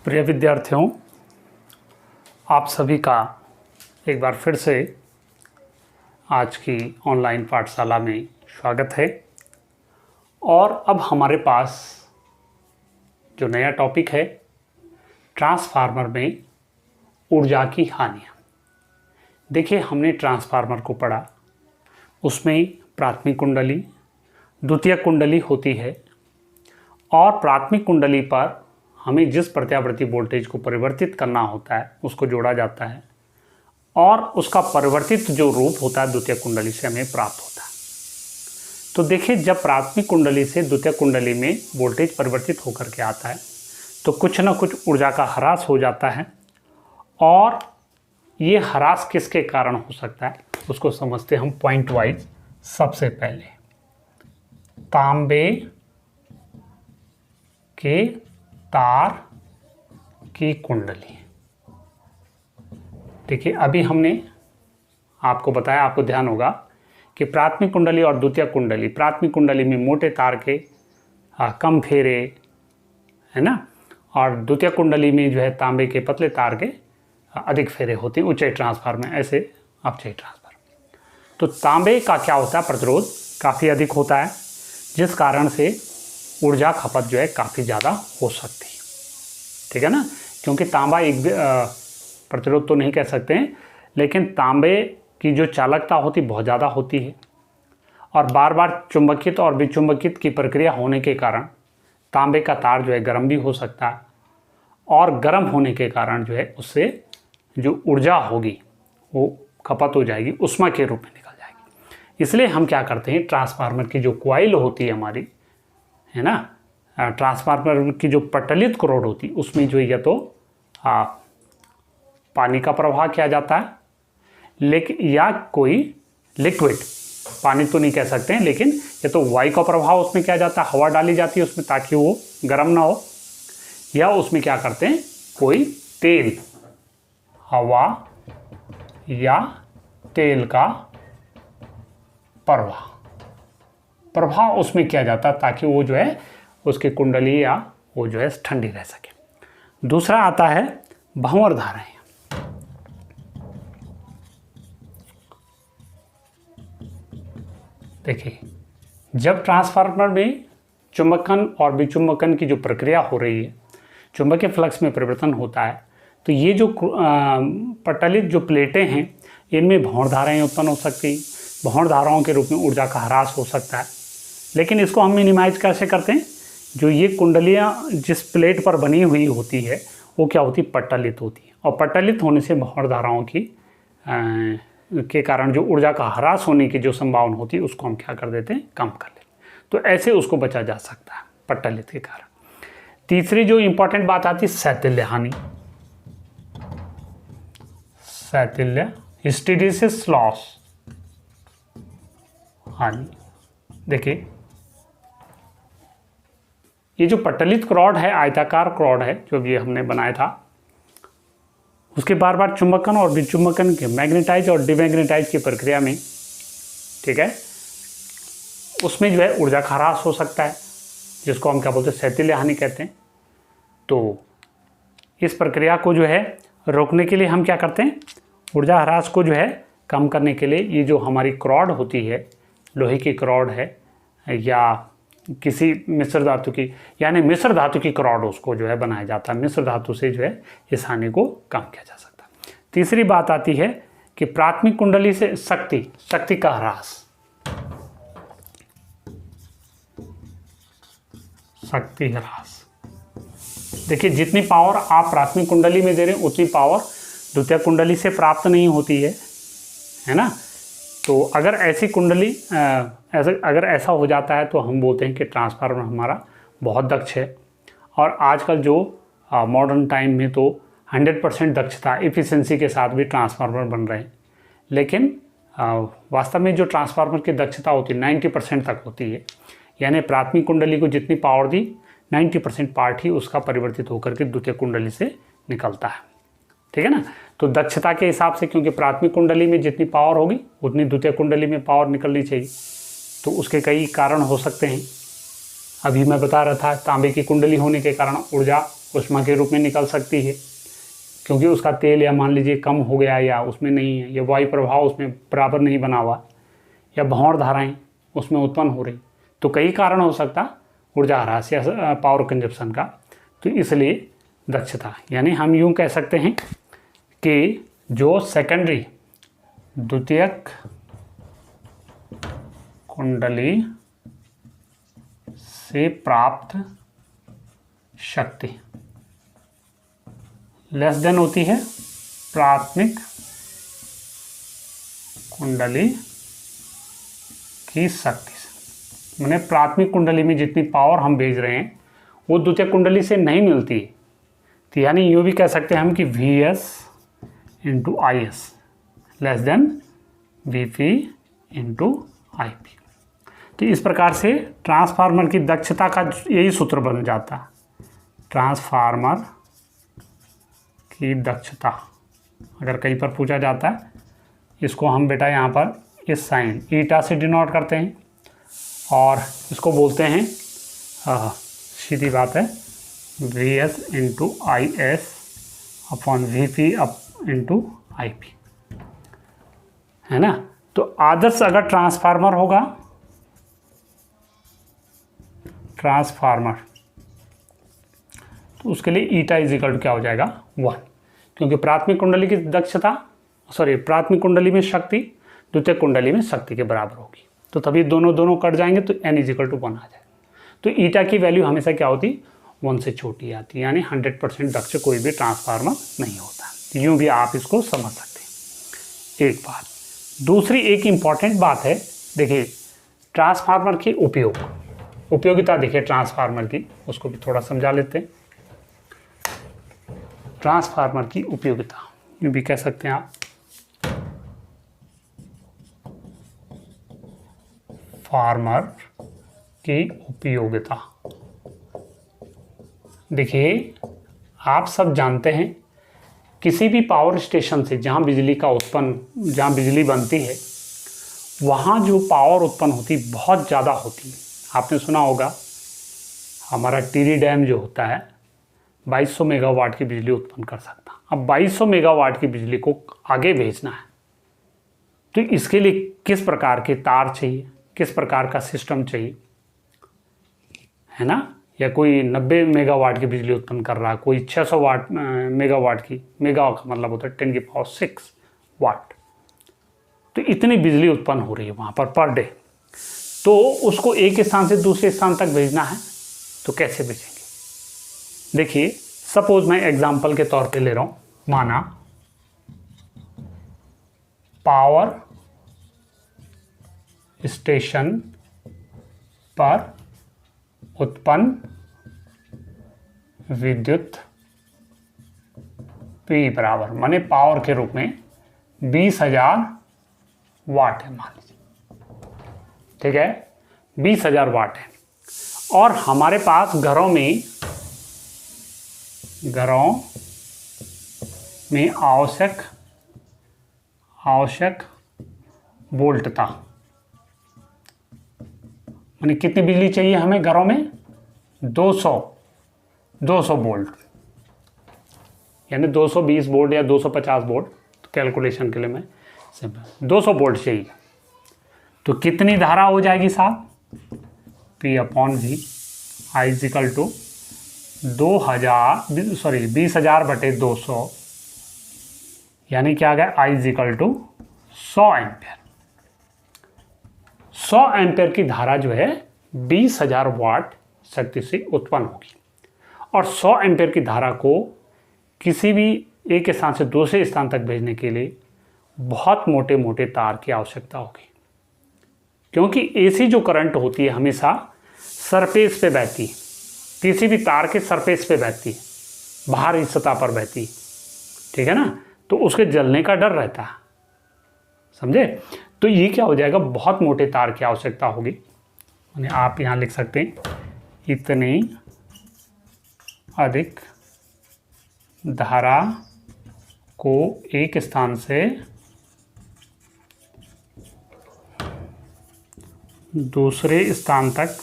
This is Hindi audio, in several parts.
प्रिय विद्यार्थियों, आप सभी का एक बार फिर से आज की ऑनलाइन पाठशाला में स्वागत है। और अब हमारे पास जो नया टॉपिक है, ट्रांसफार्मर में ऊर्जा की हानियाँ। देखिए, हमने ट्रांसफार्मर को पढ़ा, उसमें प्राथमिक कुंडली, द्वितीयक कुंडली होती है और प्राथमिक कुंडली पर हमें जिस प्रत्यावर्ती वोल्टेज को परिवर्तित करना होता है उसको जोड़ा जाता है और उसका परिवर्तित जो रूप होता है द्वितीयक कुंडली से हमें प्राप्त होता है। तो देखिए, जब प्राथमिक कुंडली से द्वितीयक कुंडली में वोल्टेज परिवर्तित होकर के आता है तो कुछ न कुछ ऊर्जा का ह्रास हो जाता है। और ये ह्रास किसके कारण हो सकता है उसको समझते हम पॉइंट वाइज। सबसे पहले तांबे के तार की कुंडली। देखिए, अभी हमने आपको बताया, आपको ध्यान होगा कि प्राथमिक कुंडली और द्वितीयक कुंडली, प्राथमिक कुंडली में मोटे तार के कम फेरे है ना, और द्वितीयक कुंडली में जो है तांबे के पतले तार के अधिक फेरे होते हैं ऊंचाई ट्रांसफार्मर में, ऐसे अपचयी ट्रांसफार्मर। तो तांबे का क्या होता है, प्रतिरोध काफ़ी अधिक होता है, जिस कारण से ऊर्जा खपत जो है काफ़ी ज़्यादा हो सकती है। ठीक है ना, क्योंकि तांबा एक प्रतिरोध तो नहीं कह सकते हैं, लेकिन तांबे की जो चालकता होती बहुत ज़्यादा होती है और बार बार चुंबकित और विचुंबकित की प्रक्रिया होने के कारण तांबे का तार जो है गर्म भी हो सकता है और गर्म होने के कारण जो है उससे जो ऊर्जा होगी वो खपत हो जाएगी, ऊष्मा के रूप में निकल जाएगी। इसलिए हम क्या करते हैं, ट्रांसफार्मर की जो कॉइल होती है हमारी, है ना, ट्रांसफार्मर की जो पटलित करोड़ होती है उसमें जो या तो पानी का प्रवाह किया जाता है, लेकिन या कोई लिक्विड, पानी तो नहीं कह सकते हैं, लेकिन या तो वायु का प्रभाव उसमें किया जाता है, हवा डाली जाती है उसमें ताकि वो गर्म ना हो, या उसमें क्या करते हैं कोई तेल, हवा या तेल का प्रभाव उसमें किया जाता है ताकि वो जो है उसकी कुंडली या वो जो है ठंडी रह सके। दूसरा आता है भंवर धाराएं। देखिए, जब ट्रांसफार्मर में चुंबकन और विचुंबकन की जो प्रक्रिया हो रही है, चुंबकीय फ्लक्स में परिवर्तन होता है, तो ये जो पटलित जो प्लेटें हैं इनमें भंवर धाराएं उत्पन्न हो सकती, भंवर धाराओं के रूप में ऊर्जा का ह्रास हो सकता है। लेकिन इसको हम मिनिमाइज कैसे करते हैं, जो ये कुंडलियाँ जिस प्लेट पर बनी हुई होती है वो क्या होती, पट्टलित होती है, और पट्टलित होने से भंवर धाराओं की के कारण जो ऊर्जा का ह्रास होने की जो संभावना होती है उसको हम क्या कर देते हैं, कम कर लेते हैं। तो ऐसे उसको बचा जा सकता है पट्टलित के कारण। तीसरी जो इंपॉर्टेंट बात आती है शैथिल्य हानि, शैथिल्य हिस्टैरिसीस लॉस हानि। देखिए, ये जो पट्टलित क्रॉड है, आयताकार क्रॉड है जो भी हमने बनाया था, उसके बार बार चुंबकन और विचुंबकन के मैग्नेटाइज और डिमैग्नेटाइज की प्रक्रिया में, ठीक है, उसमें जो है ऊर्जा का ह्रास हो सकता है, जिसको हम क्या बोलते हैं, शैथिल्य हानि कहते हैं। तो इस प्रक्रिया को जो है रोकने के लिए हम क्या करते हैं, ऊर्जा ह्रास को जो है कम करने के लिए ये जो हमारी क्रॉड होती है, लोहे की क्रॉड है या किसी मिश्र धातु की, यानी मिश्र धातु की क्रॉड उसको जो है बनाया जाता है, मिश्र धातु से जो है इस हानि को कम किया जा सकता है। तीसरी बात आती है कि प्राथमिक कुंडली से शक्ति का ह्रास, शक्ति ह्रास। देखिए, जितनी पावर आप प्राथमिक कुंडली में दे रहे हैं उतनी पावर द्वितीयक कुंडली से प्राप्त नहीं होती है ना। तो अगर ऐसी कुंडली अगर ऐसा हो जाता है तो हम बोलते हैं कि ट्रांसफार्मर हमारा बहुत दक्ष है। और आजकल जो मॉडर्न टाइम में तो 100% दक्षता, एफिशिएंसी के साथ भी ट्रांसफार्मर बन रहे हैं, लेकिन वास्तव में जो ट्रांसफार्मर की दक्षता होती है 90% तक होती है, यानी प्राथमिक कुंडली को जितनी पावर दी 90% पार्ट ही उसका परिवर्तित होकर के द्वितीयक कुंडली से निकलता है। ठीक है ना। तो दक्षता के हिसाब से, क्योंकि प्राथमिक कुंडली में जितनी पावर होगी उतनी द्वितीय कुंडली में पावर निकलनी चाहिए, तो उसके कई कारण हो सकते हैं। अभी मैं बता रहा था तांबे की कुंडली होने के कारण ऊर्जा ऊष्मा के रूप में निकल सकती है, क्योंकि उसका तेल या मान लीजिए कम हो गया या उसमें नहीं है, या वायु प्रभाव उसमें बराबर नहीं बना हुआ, या भंवर धाराएं उसमें उत्पन्न हो रही। तो कई कारण हो सकता ऊर्जा ह्रास या पावर कंजप्शन का। तो इसलिए दक्षता, यानी हम यूँ कह सकते हैं कि जो सेकेंडरी द्वितीयक कुंडली से प्राप्त शक्ति लेस देन होती है प्राथमिक कुंडली की शक्ति से। मैंने प्राथमिक कुंडली में जितनी पावर हम भेज रहे हैं वो द्वितीय कुंडली से नहीं मिलती है। तो यानी यूँ भी कह सकते हैं हम कि Vs into I S less than Vp into I P. तो इस प्रकार से ट्रांसफार्मर की दक्षता का यही सूत्र बन जाता है। ट्रांसफार्मर की दक्षता अगर कहीं पर पूछा जाता है, इसको हम बेटा यहाँ पर इस साइन ईटा से डिनोट करते हैं और इसको बोलते हैं, सीधी बात है, Vs into I S upon Vp into I P, है ना। तो आदर्श अगर ट्रांसफार्मर होगा, ट्रांसफार्मर, तो उसके लिए ईटा इजिकल क्या हो जाएगा 1, क्योंकि प्राथमिक कुंडली की दक्षता प्राथमिक कुंडली में शक्ति द्वितीय कुंडली में शक्ति के बराबर होगी। तो तभी दोनों कट जाएंगे तो n इजिकल टू 1 आ जाएगा। तो ईटा की वैल्यू हमेशा क्या होती 1 से छोटी आती है, यानी 100% दक्ष कोई भी ट्रांसफार्मर नहीं होता। तो यूँ भी आप इसको समझ सकते हैं। एक बात, दूसरी एक इम्पॉर्टेंट बात है, देखिए ट्रांसफार्मर की उपयोगिता देखिए ट्रांसफार्मर की, उसको भी थोड़ा समझा लेते हैं। ट्रांसफार्मर की उपयोगिता यूँ भी कह सकते हैं आप, फार्मर की उपयोगिता। देखिए आप सब जानते हैं किसी भी पावर स्टेशन से जहाँ बिजली बनती है, वहाँ जो पावर उत्पन्न होती बहुत ज़्यादा होती है। आपने सुना होगा हमारा टिहरी डैम जो होता है 2200 मेगावाट की बिजली उत्पन्न कर सकता। अब 2200 मेगावाट की बिजली को आगे भेजना है, तो इसके लिए किस प्रकार के तार चाहिए, किस प्रकार का सिस्टम चाहिए, है ना। या कोई 90 मेगावाट की बिजली उत्पन्न कर रहा है, कोई 600 मेगावाट की, मेगा का मतलब होता है 10⁶ वाट। तो इतनी बिजली उत्पन्न हो रही है वहाँ पर डे, तो उसको एक स्थान से दूसरे स्थान तक भेजना है, तो कैसे भेजेंगे। देखिए सपोज मैं एग्जांपल के तौर पे ले रहा हूँ, माना पावर स्टेशन पर उत्पन्न विद्युत P बराबर, माने पावर के रूप में 20,000 वाट है, मान लीजिए, ठीक है, 20,000 वाट है। और हमारे पास घरों में आवश्यक वोल्टता, माने कितनी बिजली चाहिए हमें घरों में 200 वोल्ट, यानी 220 वोल्ट या 250 वोल्ट, तो कैलकुलेशन के लिए मैं सिंपल 200 वोल्ट चाहिए। तो कितनी धारा हो जाएगी साहब, P/V I इजिकल टू 20,000 बटे 200, यानी क्या आ गया I is equal to 100 ampere. 100 ampere की धारा जो है 20,000 वाट शक्ति से उत्पन्न होगी। और 100 एम्पेयर की धारा को किसी भी एक स्थान से दूसरे स्थान तक भेजने के लिए बहुत मोटे मोटे तार की आवश्यकता होगी, क्योंकि एसी जो करंट होती है हमेशा सरफेस पे बहती है, किसी भी तार के सरफेस पे बहती है, बाहरी सतह पर बहती है, ठीक है ना। तो उसके जलने का डर रहता है, समझे। तो ये क्या हो जाएगा, बहुत मोटे तार की आवश्यकता होगी। आप यहाँ लिख सकते हैं इतनी अधिक धारा को एक स्थान से दूसरे स्थान तक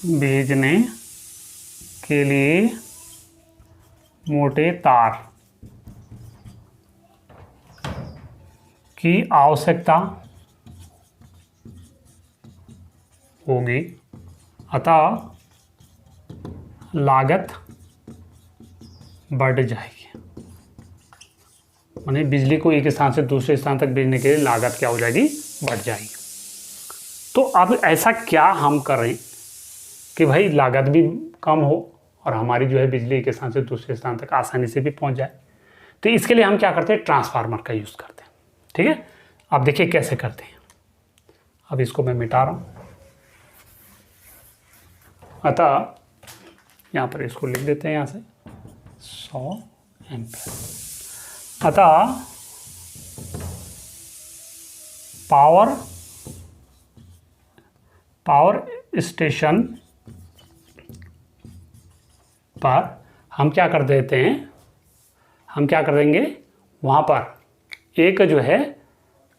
भेजने के लिए मोटे तार की आवश्यकता होगी, अतः लागत बढ़ जाएगी। माने बिजली को एक स्थान से दूसरे स्थान तक भेजने के लिए लागत क्या हो जाएगी, बढ़ जाएगी। तो अब ऐसा क्या हम करें कि भाई लागत भी कम हो और हमारी जो है बिजली एक स्थान से दूसरे स्थान तक आसानी से भी पहुंच जाए। तो इसके लिए हम क्या करते हैं, ट्रांसफार्मर का यूज़ करते हैं। ठीक है, अब देखिए कैसे करते हैं। अब इसको मैं मिटा रहा हूँ, अतः यहाँ पर इसको लिख देते हैं यहाँ से 100 एम्पीयर। अतः पावर स्टेशन पर हम क्या कर देते हैं, हम क्या कर देंगे, वहाँ पर एक जो है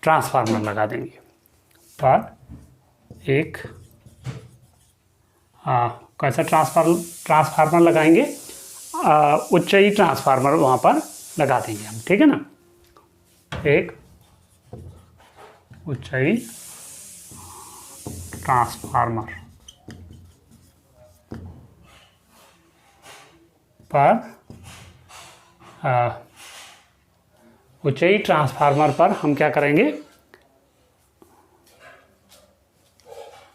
ट्रांसफार्मर लगा देंगे। पर एक कैसा ट्रांसफार्मर लगाएंगे, उच्चई ट्रांसफार्मर वहाँ पर लगा देंगे हम। ठीक है ना, एक उच्चई ट्रांसफार्मर पर उच्चई ट्रांसफार्मर पर हम क्या करेंगे,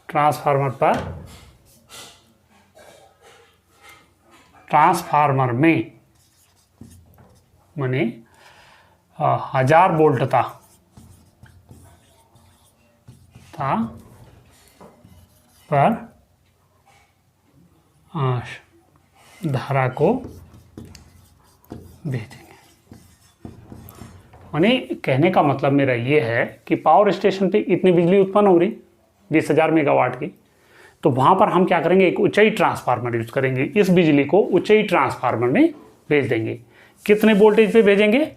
ट्रांसफार्मर में माने 1000 वोल्ट था पर धारा को भेजेंगे। माने कहने का मतलब मेरा ये है कि पावर स्टेशन पे इतनी बिजली उत्पन्न हो रही 20,000 मेगावाट की, तो वहाँ पर हम क्या करेंगे, एक उच्चई ट्रांसफार्मर यूज करेंगे। इस बिजली को उच्चई ट्रांसफार्मर में भेज देंगे। कितने वोल्टेज पे भेजेंगे,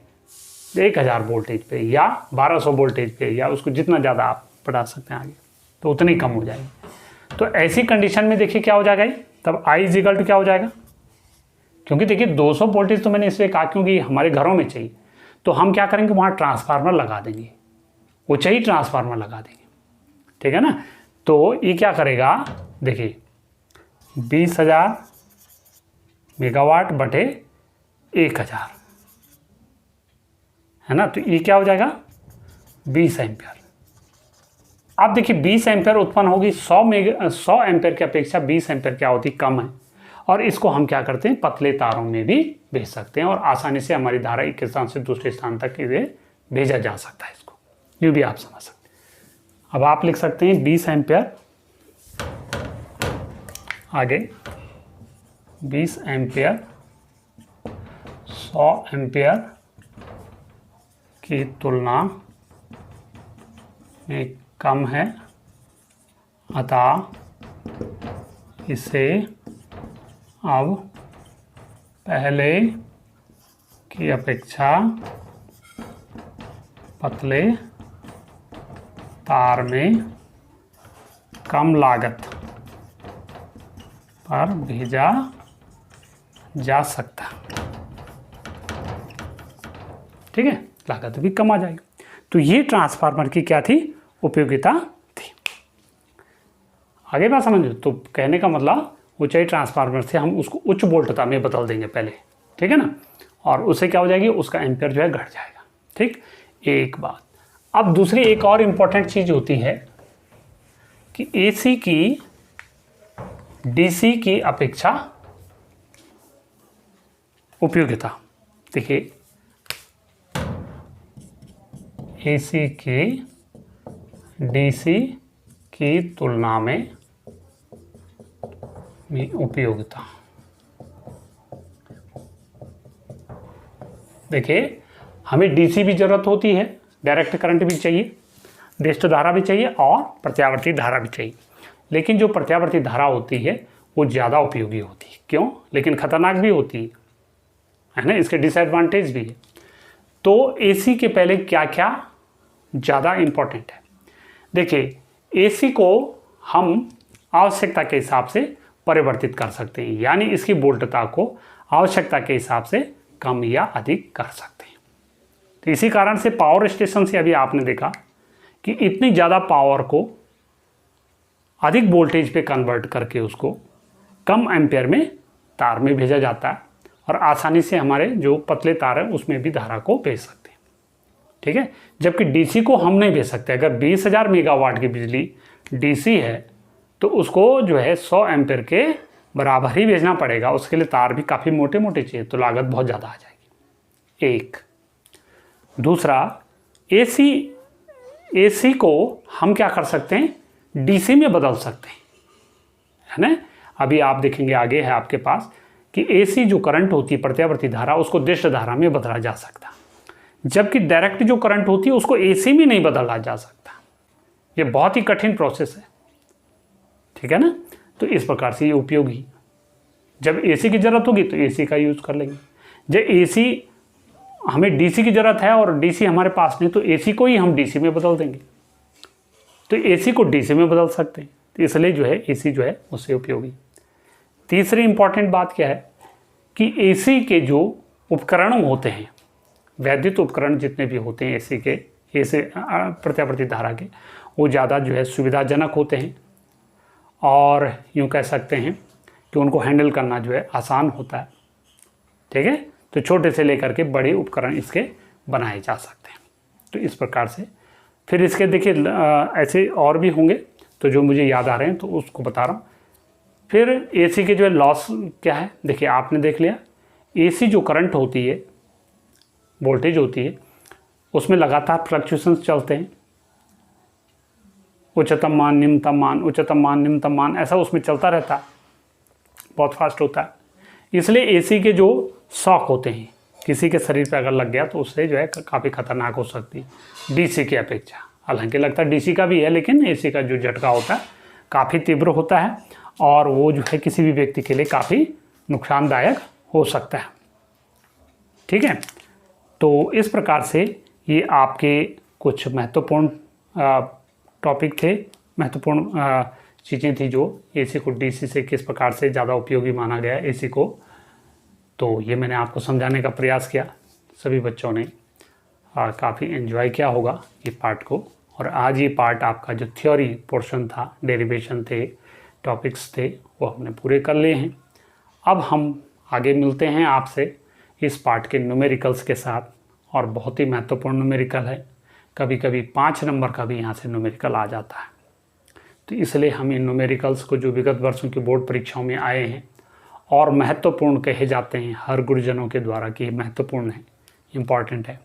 1000 वोल्टेज पे या 1200 वोल्टेज पे, या उसको जितना ज़्यादा आप बढ़ा सकते हैं आगे, तो उतनी कम हो जाएगी। तो ऐसी कंडीशन में देखिए क्या हो जाएगा, तब आई इज इक्वल टू क्या हो जाएगा, क्योंकि देखिए 200 वोल्टेज तो मैंने इसलिए कहा क्योंकि हमारे घरों में चाहिए, तो हम क्या करेंगे, वहाँ ट्रांसफार्मर लगा देंगे, उच्चई ट्रांसफार्मर लगा देंगे। ठीक है ना, तो ये क्या करेगा, देखिए 20,000 मेगावाट बटे 1000 है ना, तो ये क्या हो जाएगा 20 एम्पियर। अब देखिए 20 एम्पियर उत्पन्न होगी, 100 एम्पियर की अपेक्षा 20 एम्पियर क्या होती, कम है। और इसको हम क्या करते हैं, पतले तारों में भी भेज सकते हैं और आसानी से हमारी धारा एक स्थान से दूसरे स्थान तक इसे भेजा जा सकता है। इसको यूँ भी आप समझ सकते हैं। अब आप लिख सकते हैं 20 एम्पियर, आगे 20 एम्पियर 100 एम्पियर की तुलना में कम है, अतः इसे अब पहले की अपेक्षा पतले तार में कम लागत पर भेजा जा सकता। ठीक है, लागत भी कम आ जाएगी। तो ये ट्रांसफार्मर की क्या थी, उपयोगिता थी। आगे बात समझ, तो कहने का मतलब ऊंचाई ट्रांसफार्मर से हम उसको उच्च वोल्टता में बदल देंगे पहले। ठीक है ना, और उससे क्या हो जाएगी, उसका एम्पियर जो है घट जाएगा। ठीक, एक बात। अब दूसरी एक और इम्पॉर्टेंट चीज होती है कि एसी की डीसी की अपेक्षा उपयोगिता। देखिए एसी की डीसी की तुलना में उपयोगिता। देखिए हमें डीसी भी जरूरत होती है, डायरेक्ट करंट भी चाहिए, रेस्ट धारा भी चाहिए और प्रत्यावर्ती धारा भी चाहिए। लेकिन जो प्रत्यावर्ती धारा होती है वो ज़्यादा उपयोगी होती है। क्यों? लेकिन खतरनाक भी होती है ना, इसके डिसएडवांटेज भी है। तो एसी के पहले क्या क्या ज़्यादा इम्पोर्टेंट है। देखिए एसी को हम आवश्यकता के हिसाब से परिवर्तित कर सकते हैं, यानी इसकी वोल्टता को आवश्यकता के हिसाब से कम या अधिक कर सकते हैं। तो इसी कारण से पावर स्टेशन से अभी आपने देखा कि इतनी ज़्यादा पावर को अधिक वोल्टेज पे कन्वर्ट करके उसको कम एम्पेयर में तार में भेजा जाता है और आसानी से हमारे जो पतले तार हैं उसमें भी धारा को भेज सकते हैं, ठीक है। जबकि डीसी को हम नहीं भेज सकते। अगर 20,000 मेगावाट की बिजली डीसी है तो उसको जो है 100 एम्पेयर के बराबर ही भेजना पड़ेगा। उसके लिए तार भी काफ़ी मोटे मोटे चाहिए, तो लागत बहुत ज़्यादा आ जाएगी। एक दूसरा, एसी को हम क्या कर सकते हैं, डीसी में बदल सकते हैं, है ना। अभी आप देखेंगे आगे है आपके पास कि एसी जो करंट होती है प्रत्यावर्ती धारा, उसको दिष्ट धारा में बदला जा सकता, जबकि डायरेक्ट जो करंट होती है उसको एसी में नहीं बदला जा सकता। ये बहुत ही कठिन प्रोसेस है, ठीक है ना। तो इस प्रकार से ये उपयोगी, जब एसी की ज़रूरत होगी तो एसी का यूज़ कर लेंगे। जब एसी हमें डीसी की ज़रूरत है और डीसी हमारे पास नहीं, तो एसी को ही हम डीसी में बदल देंगे। तो एसी को डीसी में बदल सकते हैं, तो इसलिए जो है एसी जो है उससे उपयोगी। तीसरी इंपॉर्टेंट बात क्या है कि एसी के जो उपकरण होते हैं, वैद्युत उपकरण जितने भी होते हैं एसी के, एसी प्रत्यावर्ती धारा के, वो ज़्यादा जो है सुविधाजनक होते हैं और यूँ कह सकते हैं कि उनको हैंडल करना जो है आसान होता है, ठीक है। तो छोटे से लेकर के बड़े उपकरण इसके बनाए जा सकते हैं। तो इस प्रकार से फिर इसके देखिए ऐसे और भी होंगे, तो जो मुझे याद आ रहे हैं तो उसको बता रहा हूँ। फिर एसी के जो है लॉस क्या है, देखिए आपने देख लिया, एसी जो करंट होती है, वोल्टेज होती है, उसमें लगातार फ्लक्चुएशंस चलते हैं, उच्चतम मान निम्नतम मान, उच्चतम मान निम्नतम मान, ऐसा उसमें चलता रहता है, बहुत फास्ट होता है। इसलिए एसी के जो शॉक होते हैं किसी के शरीर पे अगर लग गया तो उससे जो है काफ़ी खतरनाक हो सकती है डीसी की अपेक्षा। हालांकि लगता है डीसी का भी है, लेकिन एसी का जो झटका होता है काफ़ी तीव्र होता है और वो जो है किसी भी व्यक्ति के लिए काफ़ी नुकसानदायक हो सकता है, ठीक है। तो इस प्रकार से ये आपके कुछ महत्वपूर्ण टॉपिक थे, महत्वपूर्ण चीज़ें थी जो एसी को डीसी से किस प्रकार से ज़्यादा उपयोगी माना गया है एसी को। तो ये मैंने आपको समझाने का प्रयास किया। सभी बच्चों ने काफ़ी एंजॉय किया होगा ये पार्ट को। और आज ये पार्ट आपका जो थ्योरी पोर्शन था, डेरिवेशन थे, टॉपिक्स थे, वो हमने पूरे कर लिए हैं। अब हम आगे मिलते हैं आपसे इस पार्ट के न्यूमेरिकल्स के साथ, और बहुत ही महत्वपूर्ण न्यूमेरिकल है। कभी कभी 5 नंबर का भी यहाँ से न्यूमेरिकल आ जाता है। तो इसलिए हम इन न्यूमेरिकल्स को जो विगत वर्षों की बोर्ड परीक्षाओं में आए हैं और महत्वपूर्ण कहे जाते हैं हर गुरुजनों के द्वारा कि महत्वपूर्ण है, इम्पॉर्टेंट है,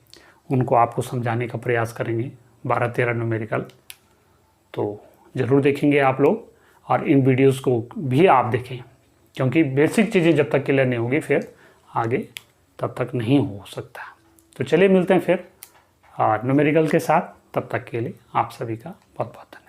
उनको आपको समझाने का प्रयास करेंगे। 12-13 न्यूमेरिकल तो ज़रूर देखेंगे आप लोग, और इन वीडियोस को भी आप देखें, क्योंकि बेसिक चीज़ें जब तक क्लियर नहीं होगी फिर आगे तब तक नहीं हो सकता। तो चलिए मिलते हैं फिर न्यूमेरिकल के साथ। तब तक के लिए आप सभी का बहुत बहुत धन्यवाद।